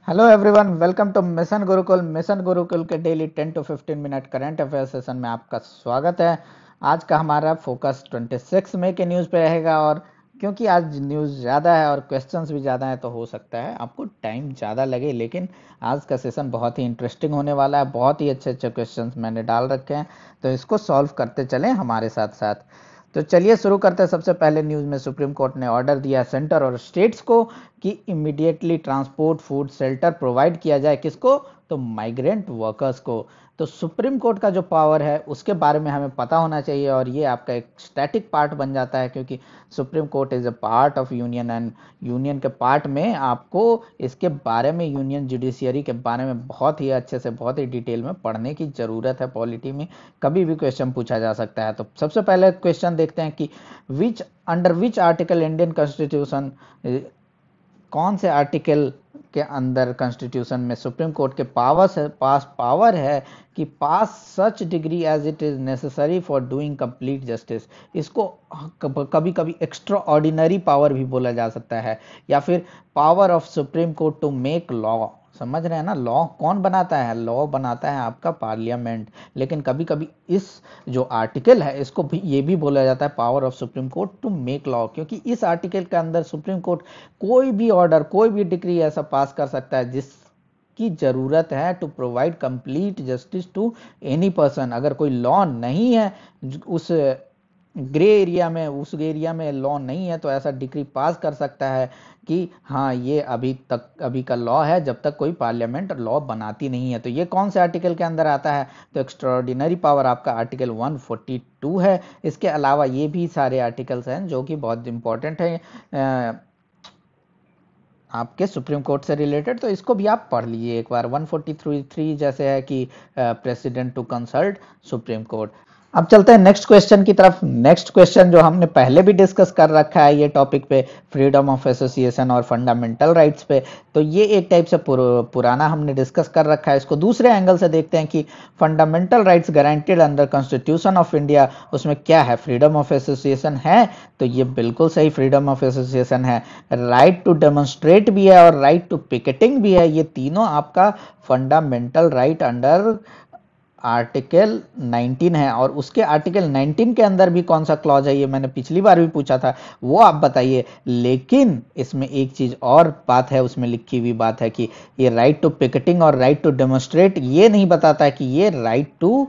Hello everyone, welcome to mission Gurukul के daily 10 to 15 minute current affair session में आपका स्वागत है। आज का हमारा फोकस 26 मई के न्यूज़ पे रहेगा। और क्योंकि आज न्यूज़ ज़्यादा है और क्वेश्चंस भी ज़्यादा है तो हो सकता है आपको टाइम ज़्यादा लगे, लेकिन आज का सेशन बहुत ही इंटरेस्टिंग होने वाला है। बहुत ही अच्छे अच्छे क्वेश्चंस मैंने डाल रखे हैं, तो इसको सॉल्व करते चलें हमारे साथ साथ। तो चलिए शुरू करते हैं। सबसे पहले न्यूज़ में सुप्रीम कोर्ट ने ऑर्डर दिया सेंटर और स्टेट्स को कि immediately transport food shelter provide किया जाए। किसको? तो माइग्रेंट वर्कर्स को। तो सुप्रीम कोर्ट का जो पावर है उसके बारे में हमें पता होना चाहिए, और ये आपका एक स्टैटिक पार्ट बन जाता है, क्योंकि supreme court is a part of union, and union के पार्ट में आपको इसके बारे में, यूनियन जुडिशियरी के बारे में बहुत ही अच्छे से, बहुत ही डिटेल में पढ़ने की जरूरत है। पॉलिटी में कभी भी क्वेश्चन पूछा जा सकता है। तो सबसे पहले क्वेश्चन देखते हैं कि which under which article Indian constitution, कौन से आर्टिकल के अंदर कॉन्स्टिट्यूशन में सुप्रीम कोर्ट के पास पावर है कि pass such degree as it is necessary for doing complete justice. इसको कभी कभी एक्स्ट्रा ऑर्डिनरी पावर भी बोला जा सकता है, या फिर power of supreme court to make law. समझ रहे हैं ना? लॉ कौन बनाता है? लॉ बनाता है आपका पार्लियामेंट। लेकिन कभी कभी इस जो आर्टिकल है इसको भी, ये भी बोला जाता है power of supreme court to make law, क्योंकि इस आर्टिकल के अंदर सुप्रीम कोर्ट कोई भी ऑर्डर, कोई भी डिक्री ऐसा पास कर सकता है जिस की जरूरत है to provide complete justice to any person. अगर कोई लॉ नहीं है उस ग्रे एरिया में, उस एरिया में लॉ नहीं है, तो ऐसा डिक्री पास कर सकता है कि हाँ ये अभी का लॉ है, जब तक कोई पार्लियामेंट लॉ बनाती नहीं है। तो ये कौन से आर्टिकल के अंदर आता है? तो एक्स्ट्राऑर्डिनरी पावर आपका आर्टिकल 142 है। इसके अलावा ये भी सारे आर्टिकल्स हैं जो कि बहुत इंपॉर्टेंट है आपके सुप्रीम कोर्ट से रिलेटेड। तो इसको भी आप पढ़ लीजिए एक बार। 143 जैसे है कि president to consult supreme court. अब चलते हैं नेक्स्ट क्वेश्चन की तरफ। नेक्स्ट क्वेश्चन जो हमने पहले भी डिस्कस कर रखा है ये टॉपिक पे, फ्रीडम ऑफ एसोसिएशन और फंडामेंटल राइट्स पे। तो ये एक टाइप से पुराना हमने डिस्कस कर रखा है। इसको दूसरे एंगल से देखते हैं कि fundamental rights guaranteed under constitution of India, उसमें क्या है? फ्रीडम ऑफ एसोसिएशन है। तो ये बिल्कुल सही फ्रीडम ऑफ एसोसिएशन है। राइट टू डेमोन्स्ट्रेट भी है और राइट टू पिकेटिंग भी है। ये तीनों आपका फंडामेंटल राइट अंडर आर्टिकल 19 है। और उसके आर्टिकल 19 के अंदर भी कौन सा क्लॉज है, ये मैंने पिछली बार भी पूछा था, वो आप बताइए। लेकिन इसमें एक चीज और बात है, उसमें लिखी हुई बात है कि ये राइट टू पिकेटिंग और राइट टू डेमोन्स्ट्रेट ये नहीं बताता है कि ये राइट टू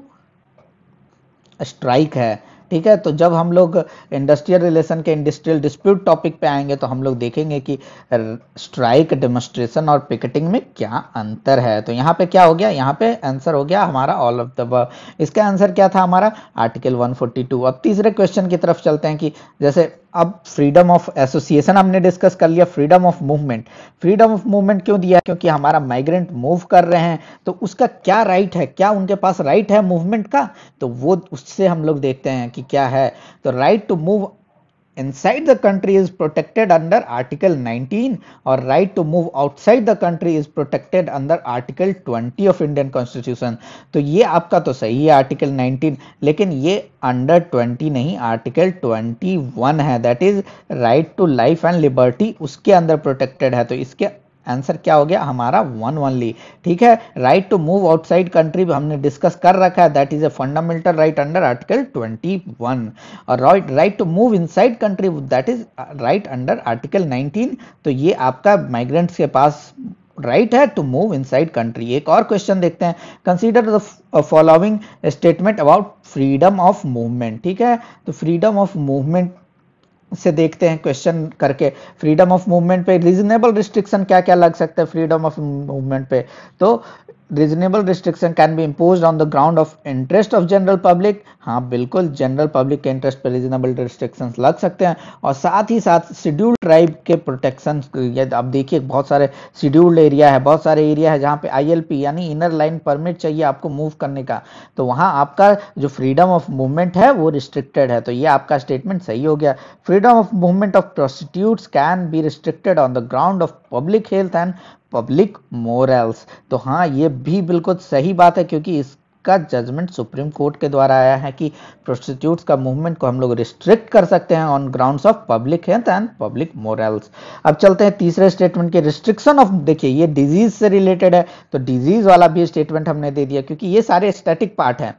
स्ट्राइक है। ठीक है, तो जब हम लोग इंडस्ट्रियल रिलेशन के इंडस्ट्रियल डिस्प्यूट टॉपिक पे आएंगे तो हम लोग देखेंगे कि स्ट्राइक, डेमोन्स्ट्रेशन और पिकेटिंग में क्या अंतर है। तो यहाँ पे क्या हो गया? यहाँ पे आंसर हो गया हमारा ऑल ऑफ द अबव। इसका आंसर क्या था हमारा? आर्टिकल 142। अब तीसरे क्वेश्चन की तरफ चलते हैं कि जैसे अब फ्रीडम ऑफ एसोसिएशन हमने डिस्कस कर लिया, freedom of movement. Freedom of movement क्यों दिया? क्योंकि हमारा माइग्रेंट मूव कर रहे हैं, तो उसका क्या राइट है? क्या उनके पास राइट है मूवमेंट का? तो वो उससे हम लोग देखते हैं कि क्या है। तो right to move inside the country is protected under article 19, और right to move outside the country is protected under article 20 of Indian constitution। तो ये आपका तो सही है आर्टिकल 19, लेकिन ये अंडर 20 नहीं, आर्टिकल 21 है, that is right to life and liberty, उसके अंदर प्रोटेक्टेड है। तो इसके आंसर क्या हो गया हमारा? 1 ओनली। ठीक है, right to move outside country हमने डिस्कस कर रखा है, that is a fundamental right under article 21। और right to move inside country, that is right under article 19। तो ये आपका माइग्रेंट्स के पास राइट है टू मूव इनसाइड कंट्री। एक और क्वेश्चन देखते हैं। Consider the following statement about freedom of movement. ठीक है, तो फ्रीडम ऑफ मूवमेंट से देखते हैं क्वेश्चन करके। फ्रीडम ऑफ मूवमेंट पे रीजनेबल रिस्ट्रिक्शन क्या क्या लग सकता है फ्रीडम ऑफ मूवमेंट पे? तो reasonable restriction can be imposed on the ground of interest of general public. हाँ बिल्कुल, जनरल पब्लिक के इंटरेस्ट पे रीजनेबल रिस्ट्रिक्शंस लग सकते हैं। और साथ ही साथ शेड्यूल्ड ट्राइब के प्रोटेक्शन, अब देखिए बहुत सारे शेड्यूल्ड एरिया है, बहुत सारे एरिया है जहाँ पे आईएलपी यानी इनर लाइन परमिट चाहिए आपको मूव करने का, तो वहाँ आपका जो फ्रीडम ऑफ मूवमेंट है वो रिस्ट्रिक्टेड है। तो ये आपका स्टेटमेंट सही हो गया। Freedom of movement of prostitutes can be restricted on the ground of public health and public morals. तो हाँ ये भी बिल्कुल सही बात है, क्योंकि इस का जजमेंट सुप्रीम कोर्ट के द्वारा आया है कि प्रोस्टिट्यूट्स का मूवमेंट को हम लोग रिस्ट्रिक्ट कर सकते हैं on grounds of public health and public morals. अब चलते हैं तीसरे स्टेटमेंट के रिस्ट्रिक्शन ऑफ, देखिए ये डिजीज से रिलेटेड है तो डिजीज वाला भी स्टेटमेंट हमने दे दिया, क्योंकि ये सारे स्टैटिक पार्ट हैं।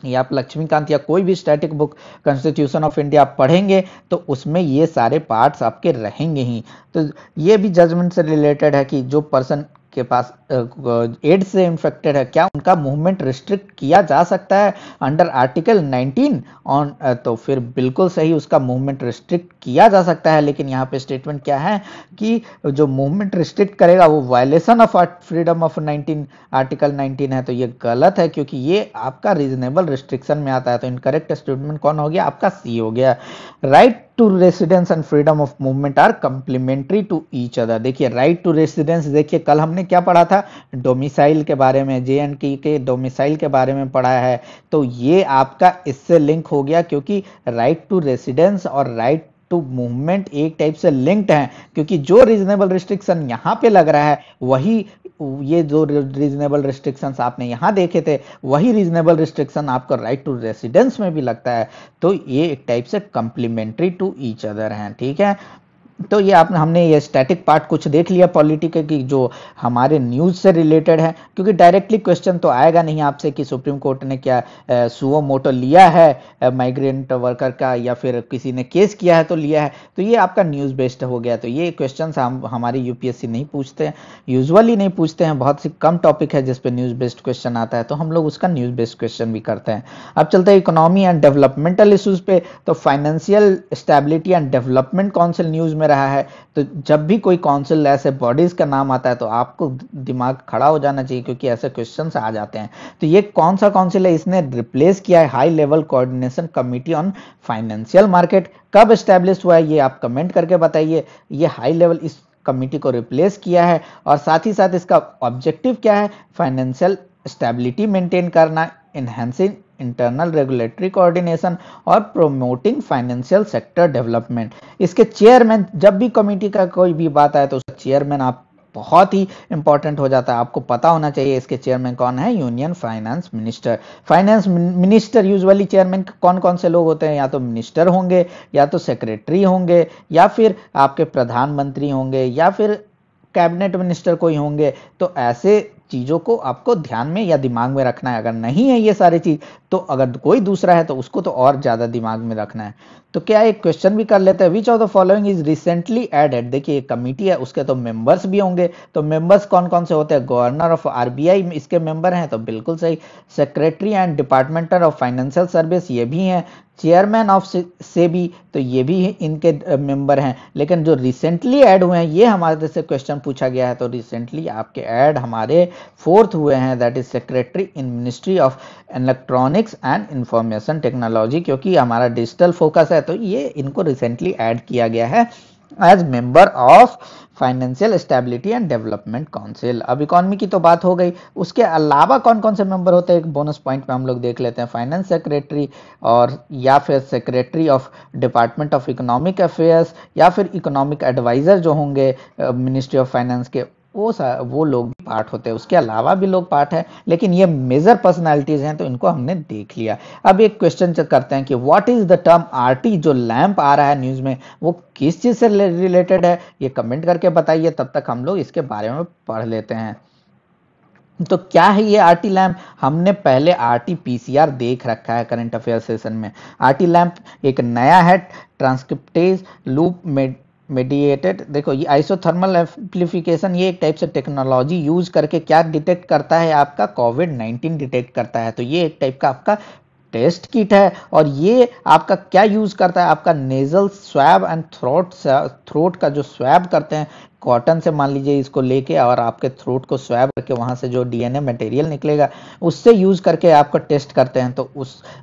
ये आप लक्ष्मीकांत या कोई भी static book constitution of India आप पढ़ेंगे तो उसमें ये सारे पार्ट्स आपके रहेंगे ही। तो ये भी जजमेंट से रिलेटेड है कि जो पर्सन के पास एड्स से इन्फेक्टेड है, क्या उनका मूवमेंट रिस्ट्रिक्ट किया जा सकता है अंडर आर्टिकल 19 ऑन, तो फिर बिल्कुल सही, उसका मूवमेंट रिस्ट्रिक्ट किया जा सकता है। लेकिन यहाँ पे स्टेटमेंट क्या है कि जो मूवमेंट रिस्ट्रिक्ट करेगा वो violation of freedom of 19 article 19 है, तो ये गलत है क्योंकि ये आपका रीजनेबल रिस्ट्रिक्शन में आता है। तो इनकरेक्ट स्टेटमेंट कौन हो गया? आपका सी हो गया। Right to residence and freedom of movement are complementary to each other. देखिए राइट टू रेसिडेंस, देखिए कल हमने क्या पढ़ा था? डोमिसाइल के बारे में, JNK के डोमिसाइल के बारे में पढ़ा है। तो ये आपका इससे लिंक हो गया क्योंकि राइट टू रेसिडेंस और राइट टू मूवमेंट एक टाइप से लिंक्ड हैं, क्योंकि जो रीजनेबल रिस्ट्रिक्शन यहाँ पे लग रहा है वही, ये जो रीजनेबल रिस्ट्रिक्शंस आपने यहाँ देखे थे वही रीजनेबल रिस्ट्रिक्शन आपको राइट टू रेसिडेंस में भी लगता है। तो ये एक टाइप से कंप्लीमेंट्री टू ईच अदर हैं, ठीक है। तो ये हमने ये स्टैटिक पार्ट कुछ देख लिया पॉलिटिकल की जो हमारे न्यूज़ से रिलेटेड है, क्योंकि डायरेक्टली क्वेश्चन तो आएगा नहीं आपसे कि सुप्रीम कोर्ट ने क्या सुओ मोटो लिया है माइग्रेंट वर्कर का या फिर किसी ने केस किया है तो लिया है। तो ये आपका न्यूज़ बेस्ड हो गया। तो ये क्वेश्चन हमारी यूपीएससी नहीं पूछते हैं, यूजुअली नहीं पूछते हैं। बहुत सी कम टॉपिक है जिस पे न्यूज़ बेस्ड क्वेश्चन आता है तो हम लोग उसका न्यूज़ बेस्ड क्वेश्चन भी करते हैं। अब चलते हैं इकोनॉमी एंड डेवलपमेंटल इशूज़ पे। तो financial stability and development council news में रहा है। तो जब भी कोई काउंसिल ऐसे बॉडीज का नाम आता है तो आपको दिमाग खड़ा हो जाना चाहिए, क्योंकि ऐसे क्वेश्चंस आ जाते हैं। तो ये कौन सा काउंसिल है? इसने रिप्लेस किया है high level coordination committee on financial market. कब एस्टैब्लिश हुआ है ये आप कमेंट करके बताइए। ये हाई लेवल इस कमिटी को रिप्लेस किया है और साथ ही साथ इसका ऑब्जेक्टिव क्या है? फाइनेंशियल स्टेबिलिटी मेंटेन करना, एनहांसिंग इंटरनल रेगुलेटरी कोऑर्डिनेशन और प्रोमोटिंग फाइनेंशियल सेक्टर डेवलपमेंट। इसके चेयरमैन, जब भी कमेटी का कोई भी बात आए तो उसका चेयरमैन आप बहुत ही इंपॉर्टेंट हो जाता है, आपको पता होना चाहिए इसके चेयरमैन कौन है? Union finance minister. Finance minister usually chairman कौन कौन से लोग होते हैं? या तो मिनिस्टर होंगे, या तो सेक्रेटरी होंगे, या फिर आपके प्रधानमंत्री होंगे, या फिर कैबिनेट मिनिस्टर कोई होंगे। तो ऐसे चीज़ों को आपको ध्यान में या दिमाग में रखना है। अगर नहीं है ये सारी चीज़ तो अगर कोई दूसरा है तो उसको तो और ज़्यादा दिमाग में रखना है। तो क्या एक क्वेश्चन भी कर लेते हैं, which of the following is recently added. देखिए एक कमिटी है, उसके तो मेंबर्स भी होंगे। तो मेंबर्स कौन कौन से होते हैं? गवर्नर ऑफ RBI इसके मेंबर हैं, तो बिल्कुल सही। Secretary and department of financial service ये भी हैं। चेयरमैन ऑफ सेबी तो ये भी इनके मेंबर हैं। लेकिन जो रिसेंटली ऐड हुए हैं ये हमारे से क्वेश्चन पूछा गया है, तो रिसेंटली आपके ऐड हमारे 4th हुए हैं, that is secretary in ministry of electronics and information technology. क्योंकि हमारा डिजिटल फोकस है तो ये इनको रिसेंटली ऐड किया गया है as member of financial stability and development council. अब इकोनॉमी की तो बात हो गई, उसके अलावा कौन कौन से मेंबर होते हैं एक बोनस पॉइंट पे हम लोग देख लेते हैं। फाइनेंस सेक्रेटरी और या फिर secretary of department of economic affairs, या फिर इकोनॉमिक एडवाइजर जो होंगे मिनिस्ट्री ऑफ फाइनेंस के, वो लोग भी पार्ट होते हैं। उसके अलावा भी लोग पार्ट है, लेकिन ये मेजर पर्सनालिटीज हैं तो इनको हमने देख लिया। अब एक क्वेश्चन करते हैं कि what is the term RT, जो लैंप आ रहा है न्यूज में वो किस चीज से रिलेटेड है? ये कमेंट करके बताइए, तब तक हम लोग इसके बारे में पढ़ लेते हैं। तो क्या है ये RT लैंप? हमने पहले RT-PCR देख रखा है करंट अफेयर सेशन में। RT लैंप एक नया है, ट्रांसक्रिप्टेज लूप मेडिएटेड। देखो ये आइसोथर्मल एम्प्लीफिकेशन, ये एक टाइप से टेक्नोलॉजी यूज करके क्या डिटेक्ट करता है? आपका COVID-19 डिटेक्ट करता है। तो ये एक टाइप का आपका टेस्ट किट है और ये आपका क्या यूज करता है? आपका नेजल स्वैब एंड थ्रोट का जो स्वैब करते हैं कॉटन से, मान लीजिए इसको लेके और आपके थ्रोट को स्वैब करके वहां से जो DNA मटेरियल निकलेगा उससे यूज करके आपका टेस्ट करते हैं। तो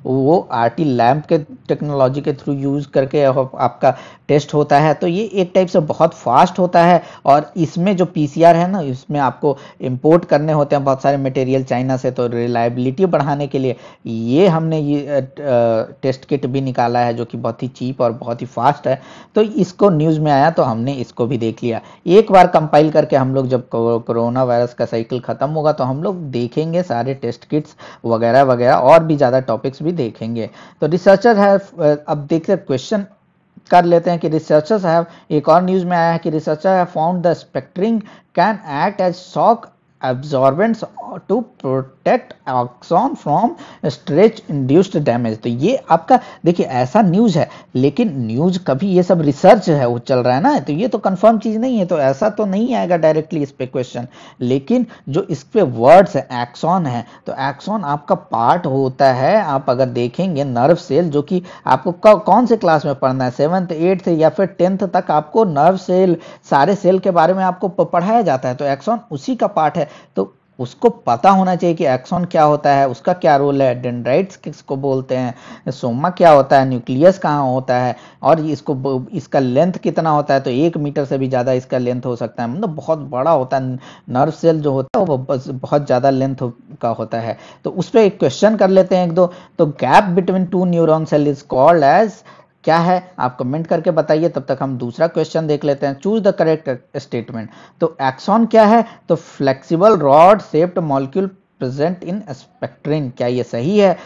वो RT लैंप के टेक्नोलॉजी के थ्रू यूज करके आपका टेस्ट होता है। तो ये एक टाइप से बहुत फास्ट होता है और इसमें जो PCR है ना, इसमें आपको इंपोर्ट करने होते हैं बहुत सारे मटेरियल चाइना से। तो रिलायबिलिटी बढ़ाने के लिए ये हमने ये टेस्ट किट भी निकाला है जो कि बहुत ही चीप और बहुत ही फास्ट है। तो इसको न्यूज में आया तो हमने इसको भी देख लिया। एक बार कंपाइल करके हम लोग जब कोरोना वायरस का साइकिल खत्म होगा तो हम लोग देखेंगे सारे टेस्ट किट्स वगैरह वगैरह और भी ज़्यादा टॉपिक्स भी देखेंगे। तो रिसर्चर है, अब देखते क्वेश्चन कर लेते हैं कि रिसर्चर्स हैव, एक और न्यूज में आया है कि researcher have found the spectrin can act as shock absorbents to protect axon from stretch induced damage। तो ये आपका देखिए ऐसा न्यूज है, लेकिन न्यूज कभी ये सब रिसर्च है वो चल रहा है ना, तो ये तो कंफर्म चीज नहीं है, तो ऐसा तो नहीं आएगा डायरेक्टली इस पे क्वेश्चन। लेकिन जो इस पे वर्ड्स है एक्सॉन है, तो एक्सॉन आपका पार्ट होता है, आप अगर देखेंगे नर्व सेल, जो कि आपको कौन से क्लास में पढ़ना है, 7th 8th या फिर 10th तक आपको नर्व सेल सारे सेल के बारे में आपको पढ़ाया जाता है, तो एक्सॉन उसी का पार्ट है। तो उसको पता होना चाहिए कि एक्सॉन क्या होता है, उसका क्या रोल है, डेंड्राइट्स किसको बोलते हैं, सोमा क्या होता है, न्यूक्लियस कहाँ होता है, और इसका लेंथ कितना होता है, तो 1 मीटर से भी ज़्यादा इसका लेंथ हो सकता है, मतलब बहुत बड़ा होता है। नर्व सेल जो होता है वो बहुत ज़्यादा लेंथ का होता है। तो उस पर एक क्वेश्चन कर लेते हैं एक दो। तो gap between two neuron cell is called as, क्या है आप कमेंट करके बताइए, तब तक हम दूसरा क्वेश्चन देख लेते हैं। Choose the correct statement. तो एक्सॉन क्या है, तो flexible rod shaped molecule present in spectrin, क्या ये सही है?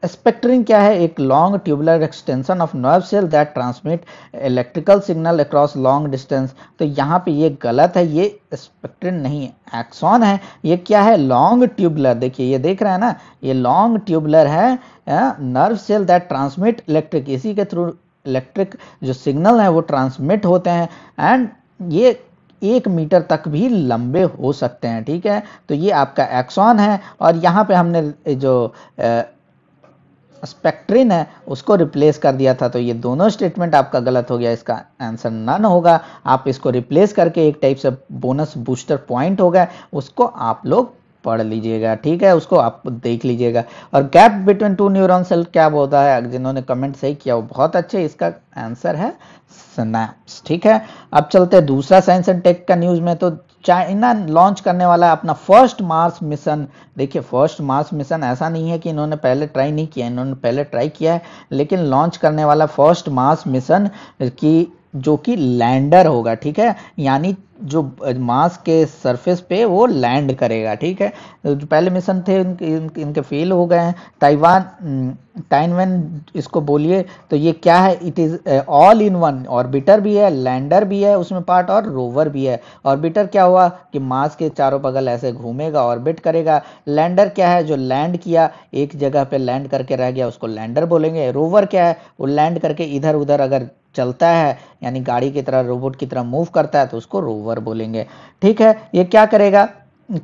स्पेक्ट्रिन क्या है, एक long tubular extension of nerve cell that transmit electrical signal across long distance. तो यहाँ पे ये गलत है, ये स्पेक्ट्रिन नहीं है, एक्सॉन है। ये क्या है, लॉन्ग ट्यूबुलर, देखिए ये देख रहे हैं ना, ये लॉन्ग ट्यूबुलर है nerve cell that transmit electric, इसी के थ्रू इलेक्ट्रिक जो सिग्नल है वो ट्रांसमिट होते हैं, एंड ये 1 मीटर तक भी लंबे हो सकते हैं। ठीक है, तो ये आपका एक्सॉन है, और यहाँ पे हमने जो स्पेक्ट्रिन है उसको रिप्लेस कर दिया था, तो ये दोनों स्टेटमेंट आपका गलत हो गया, इसका आंसर नन होगा। आप इसको रिप्लेस करके एक टाइप से बोनस बूस्टर पॉइंट होगा, उसको आप लोग पढ़ लीजिएगा। ठीक है, उसको आप देख लीजिएगा। और gap between two neuron cell क्या बोलता है, जिन्होंने कमेंट सही किया वो बहुत अच्छे, इसका आंसर है सिनैप्स। ठीक है, अब चलते हैं दूसरा साइंस एंड टेक का न्यूज में। तो चाइना लॉन्च करने वाला है अपना फर्स्ट मार्स मिशन। देखिए फर्स्ट मार्स मिशन ऐसा नहीं है कि इन्होंने पहले ट्राई नहीं किया, इन्होंने पहले ट्राई किया है, लेकिन लॉन्च करने वाला फर्स्ट मार्स मिशन की जो कि लैंडर होगा। ठीक है, यानी जो मार्स के सरफेस पे वो लैंड करेगा। ठीक है, जो पहले मिशन थे इनके फेल हो गए हैं। टाइनवेन इसको बोलिए, तो ये क्या है, it is all in one, orbiter भी है, लैंडर भी है उसमें पार्ट, और रोवर भी है। ऑर्बिटर क्या हुआ कि मार्स के चारों बगल ऐसे घूमेगा, ऑर्बिट करेगा। लैंडर क्या है, जो लैंड किया एक जगह पे लैंड करके रह गया उसको लैंडर बोलेंगे। रोवर क्या है, वो लैंड करके इधर उधर अगर चलता है, यानी गाड़ी की तरह रोबोट की तरह मूव करता है, तो उसको रोवर बोलेंगे। ठीक है, ये क्या करेगा,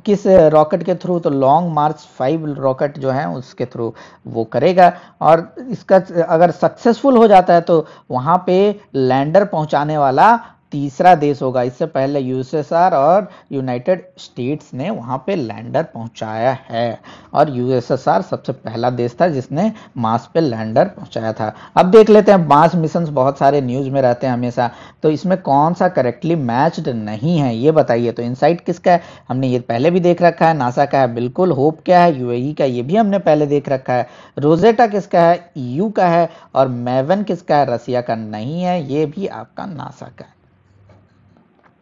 किस रॉकेट के थ्रू, तो लॉन्ग मार्च 5 रॉकेट जो है उसके थ्रू वो करेगा। और इसका अगर सक्सेसफुल हो जाता है तो वहां पे लैंडर पहुंचाने वाला तीसरा देश होगा। इससे पहले यूएसएसआर और यूनाइटेड स्टेट्स ने वहां पे लैंडर पहुंचाया है, और यूएसएसआर सबसे पहला देश था जिसने मार्स पे लैंडर पहुंचाया था। अब देख लेते हैं, मार्स मिशंस बहुत सारे न्यूज में रहते हैं हमेशा, तो इसमें कौन सा करेक्टली मैच्ड नहीं है ये बताइए। तो इनसाइट किसका है, हमने ये पहले भी देख रखा है, नासा का है बिल्कुल। होप क्या है, यूएई का, ये भी हमने पहले देख रखा है। रोजेटा किसका है, ईयू का है। और मैवन किसका है, रसिया का नहीं है, ये भी आपका नासा का है।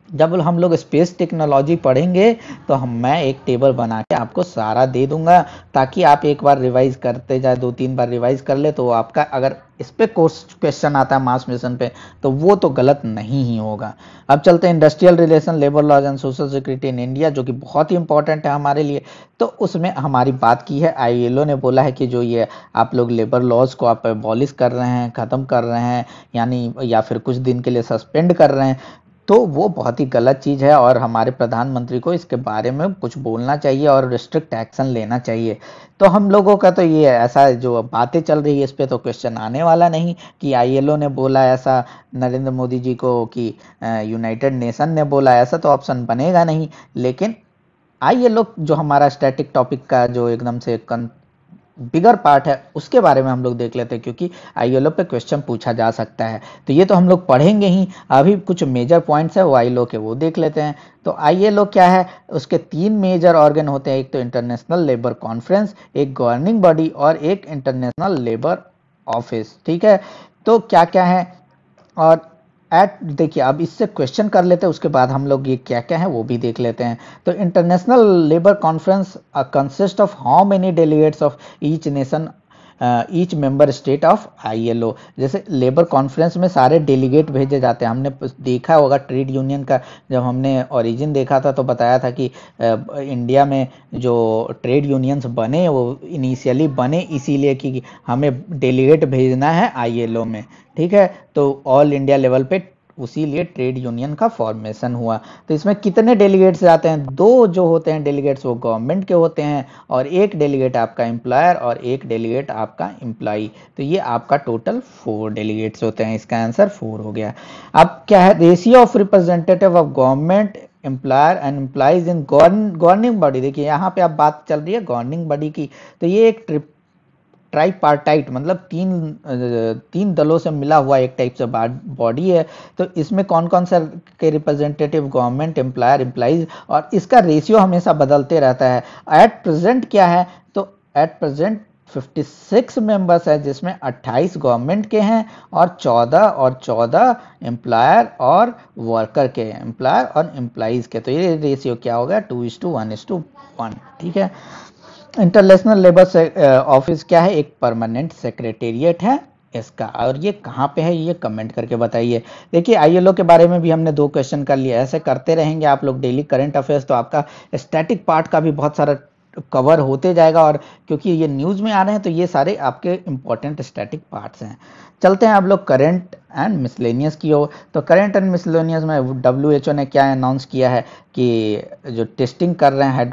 जब हम लोग स्पेस टेक्नोलॉजी पढ़ेंगे तो मैं एक टेबल बना के आपको सारा दे दूंगा, ताकि आप एक बार रिवाइज करते जाए, 2-3 बार रिवाइज कर ले, तो आपका अगर इस पे क्वेश्चन आता है मार्स मिशन पे तो वो तो गलत नहीं ही होगा। अब चलते हैं industrial relation, labour laws and social security in India, जो कि बहुत ही इंपॉर्टेंट है हमारे लिए। तो उसमें हमारी बात की है, आईएलओ ने बोला है कि जो ये आप लोग लेबर लॉज को आप अबॉलिश कर रहे हैं, खत्म कर रहे हैं, यानी या फिर कुछ दिन के लिए सस्पेंड कर रहे हैं, तो वो बहुत ही गलत चीज़ है, और हमारे प्रधानमंत्री को इसके बारे में कुछ बोलना चाहिए और स्ट्रिक्ट एक्शन लेना चाहिए। तो हम लोगों का तो ये ऐसा जो बातें चल रही है इस पे तो क्वेश्चन आने वाला नहीं कि आईएलओ ने बोला ऐसा नरेंद्र मोदी जी को, कि यूनाइटेड नेशन ने बोला ऐसा, तो ऑप्शन बनेगा नहीं। लेकिन आईएलओ जो हमारा स्टैटिक टॉपिक का जो एकदम से बिगर पार्ट है उसके बारे में हम लोग देख लेते हैं, क्योंकि आईएलओ पे क्वेश्चन पूछा जा सकता है, तो ये तो हम लोग पढ़ेंगे ही। अभी कुछ मेजर पॉइंट्स है वो आईएलओ के, वो देख लेते हैं। तो आईएलओ क्या है, उसके 3 मेजर ऑर्गन होते हैं, एक तो इंटरनेशनल लेबर कॉन्फ्रेंस, एक गवर्निंग बॉडी, और एक इंटरनेशनल लेबर ऑफिस। ठीक है, तो क्या क्या है, और एट देखिए अब इससे क्वेश्चन कर लेते हैं, उसके बाद हम लोग ये क्या क्या है वो भी देख लेते हैं। तो international labour conference consist of how many delegates of each nation each member state of ILO. जैसे लेबर कॉन्फ्रेंस में सारे डेलीगेट भेजे जाते हैं। हमने देखा होगा ट्रेड यूनियन का, जब हमने ओरिजिन देखा था तो बताया था कि इंडिया में जो ट्रेड यूनियंस बने वो इनिशियली बने इसीलिए कि हमें डेलीगेट भेजना है आईएलओ में, ठीक है। तो ऑल इंडिया लेवल पे उसी लिए ट्रेड यूनियन का फॉर्मेशन हुआ। तो इसमें कितने डेलीगेट्स जाते हैं? दो जो होते हैं डेलीगेट्स वो गवर्नमेंट के होते हैं, और एक डेलीगेट आपका एम्प्लॉयर और एक डेलीगेट आपका एम्प्लॉई। तो ये आपका टोटल 4 डेलीगेट्स होते हैं। इसका आंसर 4 हो गया। अब क्या है? Ratio of representative of government employer and employees in governing body. देखिए यहाँ पे अब बात चल रही है गवर्निंग बॉडी की। तो ये एक ट्राइपार्टाइट मतलब तीन दलों से मिला हुआ एक टाइप से बॉडी है। तो इसमें कौन कौन सा के रिप्रेजेंटेटिव? गवर्नमेंट, एम्प्लॉयर, एम्प्लॉइज, और इसका रेशियो हमेशा बदलते रहता है। एट प्रेजेंट क्या है? तो एट प्रेजेंट 56 मेंबर्स है, जिसमें 28 गवर्नमेंट के हैं और 14 एम्प्लॉयर और वर्कर के, एम्प्लॉयर और एम्प्लॉइज के। तो ये रेशियो क्या होगा? 2:1:1, ठीक है। इंटरनेशनल लेबर ऑफिस क्या है? एक परमानेंट सेक्रेटेरिएट है इसका। और ये कहाँ पे है ये कमेंट करके बताइए। देखिए आईएलओ के बारे में भी हमने 2 क्वेश्चन कर लिए, ऐसे करते रहेंगे आप लोग डेली करंट अफेयर्स, तो आपका स्टैटिक पार्ट का भी बहुत सारा कवर होते जाएगा। और क्योंकि ये न्यूज़ में आ रहे हैं तो ये सारे आपके इंपॉर्टेंट स्टैटिक पार्ट्स हैं। चलते हैं आप लोग करंट एंड मिसलेनियस की ओर। तो करंट एंड मिसलेनियस में WHO ने क्या अनाउंस किया है कि जो टेस्टिंग कर रहे हैं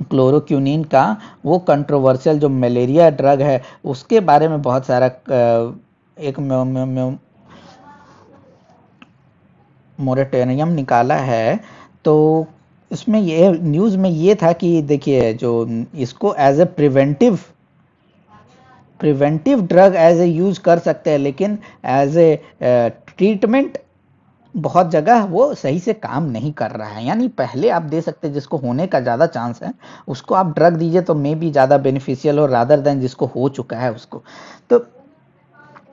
क्लोरोक्विनीन का, वो कंट्रोवर्शियल जो मलेरिया ड्रग है उसके बारे में बहुत सारा एक मोरेटोरियम निकाला है। तो इसमें ये न्यूज़ में ये था कि देखिए जो इसको as a preventive drug as a use कर सकते हैं, लेकिन एज ए ट्रीटमेंट बहुत जगह वो सही से काम नहीं कर रहा है। यानी पहले आप दे सकते हैं, जिसको होने का ज़्यादा चांस है उसको आप ड्रग दीजिए तो मे बी ज़्यादा बेनिफिशियल हो रादर देन जिसको हो चुका है उसको। तो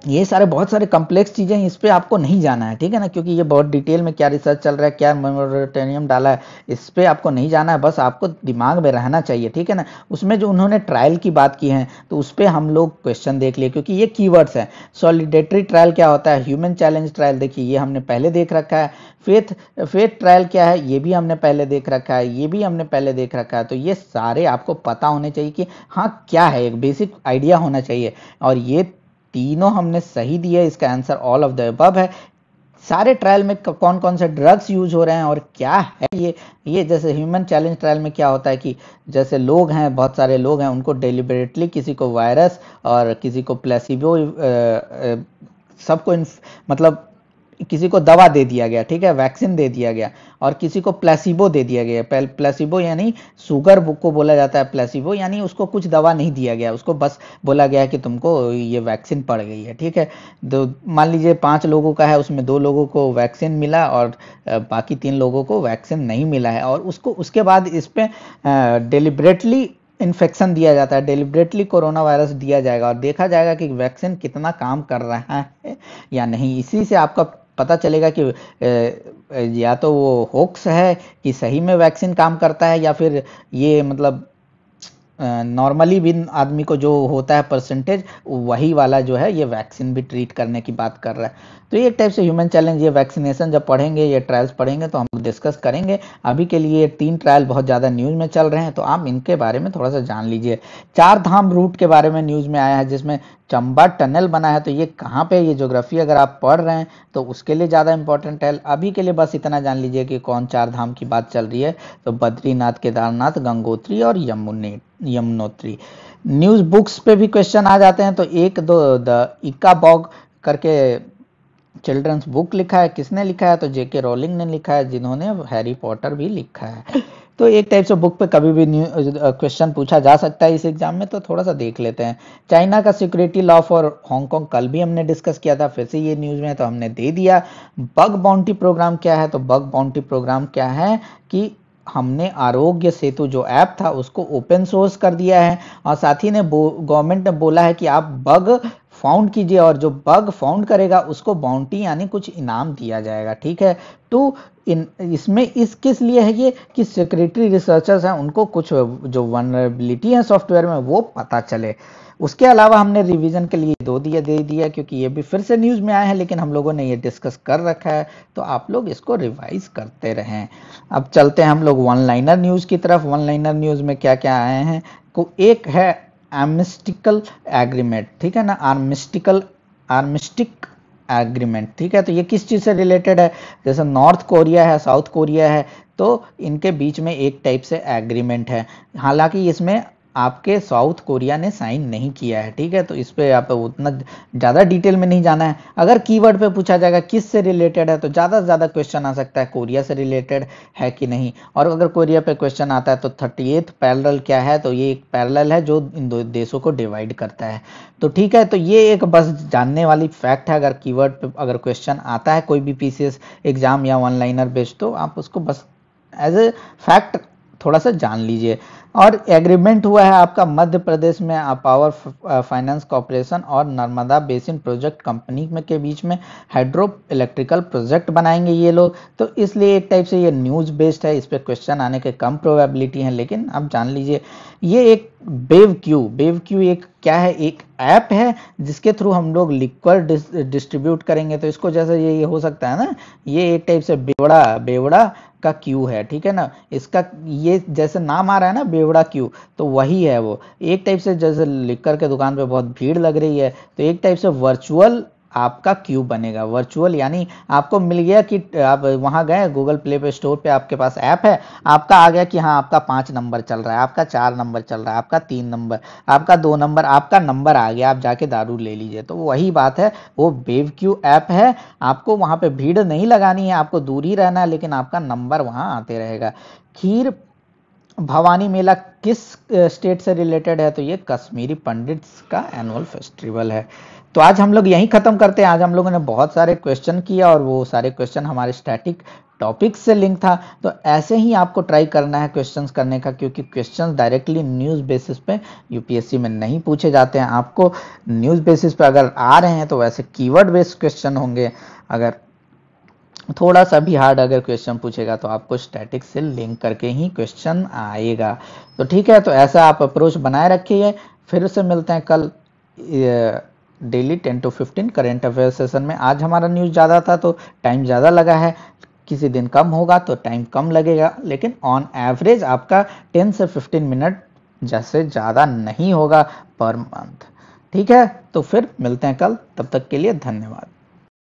ये सारे बहुत सारे कॉम्प्लेक्स चीज़ें हैं, इस पे आपको नहीं जाना है, ठीक है ना, क्योंकि ये बहुत डिटेल में क्या रिसर्च चल रहा है, क्या मोरेटोरियम डाला है, इस पे आपको नहीं जाना है। बस आपको दिमाग में रहना चाहिए, ठीक है ना। उसमें जो उन्होंने ट्रायल की बात की है तो उस पर हम लोग क्वेश्चन देख लिए, क्योंकि ये कीवर्ड्स हैं। सॉलिडेटरी ट्रायल क्या होता है? ह्यूमन चैलेंज ट्रायल, देखिए ये हमने पहले देख रखा है। फेथ ट्रायल क्या है? ये भी हमने पहले देख रखा है, ये भी हमने पहले देख रखा है। तो ये सारे आपको पता होने चाहिए कि हाँ क्या है, एक बेसिक आइडिया होना चाहिए। और ये तीनों हमने सही दिए, इसका answer all of the above है। सारे ट्रायल में कौन कौन से ड्रग्स यूज हो रहे हैं और क्या है ये जैसे ह्यूमन चैलेंज ट्रायल में क्या होता है कि जैसे लोग हैं, बहुत सारे लोग हैं, उनको डेलिबरेटली किसी को वायरस और किसी को प्लेसिबो, सबको मतलब किसी को दवा दे दिया गया, ठीक है, वैक्सीन दे दिया गया, और किसी को प्लेसिबो दे दिया गया। प्लेसिबो यानी शुगर बुक को बोला जाता है प्लेसिबो, यानी उसको कुछ दवा नहीं दिया गया, उसको बस बोला गया कि तुमको ये वैक्सीन पड़ गई है, ठीक है। तो मान लीजिए 5 लोगों का है, उसमें 2 लोगों को वैक्सीन मिला और बाकी 3 लोगों को वैक्सीन नहीं मिला है, और उसको उसके बाद इस पे डेलिबरेटली इन्फेक्शन दिया जाता है, डेलिबरेटली कोरोना वायरस दिया जाएगा और देखा जाएगा कि वैक्सीन कितना काम कर रहा है या नहीं। इसी से आपका पता चलेगा कि या तो वो होक्स है कि सही में वैक्सीन काम करता है, या फिर ये मतलब नॉर्मली भी आदमी को जो होता है परसेंटेज वही वाला जो है ये वैक्सीन भी ट्रीट करने की बात कर रहा है। तो ये एक टाइप से ह्यूमन चैलेंज, ये वैक्सीनेशन जब पढ़ेंगे, ये ट्रायल्स पढ़ेंगे तो हम डिस्कस करेंगे। अभी के लिए 3 ट्रायल बहुत ज़्यादा न्यूज़ में चल रहे हैं, तो आप इनके बारे में थोड़ा सा जान लीजिए। 4 धाम रूट के बारे में न्यूज़ में आया है, जिसमें चंबा टनल बना है। तो ये कहाँ पे, ये ज्योग्राफी अगर आप पढ़ रहे हैं तो उसके लिए ज़्यादा इंपॉर्टेंट है। अभी के लिए बस इतना जान लीजिए कि कौन 4 धाम की बात चल रही है। तो बद्रीनाथ, केदारनाथ, गंगोत्री और यमुनोत्री। न्यूज़ बुक्स पे भी क्वेश्चन आ जाते हैं। तो एक दो द इक्का बॉग करके चिल्ड्रंस बुक लिखा है, किसने लिखा है? तो जेके रोलिंग ने लिखा है, जिन्होंने हैरी पॉटर भी लिखा है। तो एक टाइप से बुक पे कभी भी क्वेश्चन पूछा जा सकता है इस एग्जाम में, तो थोड़ा सा देख लेते हैं। चाइना का सिक्योरिटी लॉ फॉर हांगकांग कल भी हमने डिस्कस किया था, फिर से ये न्यूज़ में है तो हमने दे दिया। बग बाउंटी प्रोग्राम क्या है? तो बग बाउंटी प्रोग्राम क्या है कि हमने आरोग्य सेतु जो ऐप था उसको ओपन सोर्स कर दिया है, और साथ ही ने गवर्नमेंट ने बोला है कि आप बग फाउंड कीजिए और जो बग फाउंड करेगा उसको बाउंटी यानी कुछ इनाम दिया जाएगा, ठीक है। तो इसमें इस किस लिए है ये कि सिक्योरिटी रिसर्चर्स हैं उनको कुछ जो वनरेबिलिटी है सॉफ्टवेयर में वो पता चले। उसके अलावा हमने रिवीजन के लिए दे दिया क्योंकि ये भी फिर से न्यूज़ में आया है, लेकिन हम लोगों ने ये डिस्कस कर रखा है, तो आप लोग इसको रिवाइज करते रहें। अब चलते हैं हम लोग वन लाइनर न्यूज़ की तरफ। वन लाइनर न्यूज़ में क्या क्या आए हैं, को एक है आर्मिस्टिकल एग्रीमेंट, ठीक है ना, आर्मिस्टिक एग्रीमेंट, ठीक है। तो ये किस चीज़ से रिलेटेड है, जैसे नॉर्थ कोरिया है, साउथ कोरिया है, तो इनके बीच में एक टाइप से एग्रीमेंट है। हालांकि इसमें आपके साउथ कोरिया ने साइन नहीं किया है, ठीक है। तो इस पे आप उतना ज़्यादा डिटेल में नहीं जाना है। अगर कीवर्ड पे पूछा जाएगा किस से रिलेटेड है, तो ज़्यादा से ज़्यादा क्वेश्चन आ सकता है कोरिया से रिलेटेड है कि नहीं। और अगर कोरिया पे क्वेश्चन आता है तो 38th पैरेलल क्या है, तो ये एक पैरेलल है जो इन दो देशों को डिवाइड करता है। तो ठीक है, तो ये एक बस जानने वाली फैक्ट है। अगर कीवर्ड पे अगर क्वेश्चन आता है कोई भी पीसीएस एग्जाम या वन लाइनर बेस्ड, तो आप उसको बस एज ए फैक्ट थोड़ा सा जान लीजिए। और एग्रीमेंट हुआ है आपका मध्य प्रदेश में पावर फाइनेंस कॉर्पोरेशन और नर्मदा बेसिन प्रोजेक्ट कंपनी में के बीच में हाइड्रो इलेक्ट्रिकल प्रोजेक्ट बनाएंगे ये लोग। तो इसलिए एक टाइप से ये न्यूज़ बेस्ड है, इस पर क्वेश्चन आने के कम प्रोबेबिलिटी है, लेकिन आप जान लीजिए ये एक बेवक्यू एक क्या है, एक ऐप है जिसके थ्रू हम लोग लिक्विड डिस्ट्रीब्यूट करेंगे। तो इसको जैसे ये हो सकता है ना, ये एक टाइप से बेवड़ा का क्यू है, ठीक है ना। इसका ये जैसे नाम आ रहा है ना बेवड़ा क्यू, तो वही है वो। एक टाइप से जैसे लिकर के दुकान पे बहुत भीड़ लग रही है, तो एक टाइप से वर्चुअल आपका क्यू बनेगा। वर्चुअल यानी आपको मिल गया कि आप वहां गए गूगल प्ले पे स्टोर पे, आपके पास ऐप है, आपका आ गया कि हाँ आपका 5 नंबर चल रहा है, आपका 4 नंबर चल रहा है, आपका 3 नंबर, आपका 2 नंबर, आपका नंबर आ गया, आप जाके दारू ले लीजिए। तो वही बात है, वो बेवक्यू ऐप है। आपको वहां पे भीड़ नहीं लगानी है, आपको दूर ही रहना है, लेकिन आपका नंबर वहां आते रहेगा। खीर भवानी मेला किस स्टेट से रिलेटेड है, तो ये कश्मीरी पंडित्स का एनुअल फेस्टिवल है। तो आज हम लोग यहीं खत्म करते हैं। आज हम लोगों ने बहुत सारे क्वेश्चन किया और वो सारे क्वेश्चन हमारे स्टैटिक टॉपिक से लिंक था। तो ऐसे ही आपको ट्राई करना है क्वेश्चंस करने का, क्योंकि क्वेश्चंस डायरेक्टली न्यूज़ बेसिस पे यूपीएससी में नहीं पूछे जाते हैं। आपको न्यूज़ बेसिस पे अगर आ रहे हैं तो वैसे कीवर्ड बेस्ड क्वेश्चन होंगे। अगर थोड़ा सा भी हार्ड अगर क्वेश्चन पूछेगा तो आपको स्टैटिक से लिंक करके ही क्वेश्चन आएगा। तो ठीक है, तो ऐसा आप अप्रोच बनाए रखिए। फिर से मिलते हैं कल daily 10 to 15 current affair session में। आज हमारा न्यूज़ ज़्यादा था तो टाइम ज़्यादा लगा है, किसी दिन कम होगा तो टाइम कम लगेगा, लेकिन ऑन एवरेज आपका 10 से 15 मिनट जैसे ज़्यादा नहीं होगा पर मंथ। ठीक है, तो फिर मिलते हैं कल, तब तक के लिए धन्यवाद।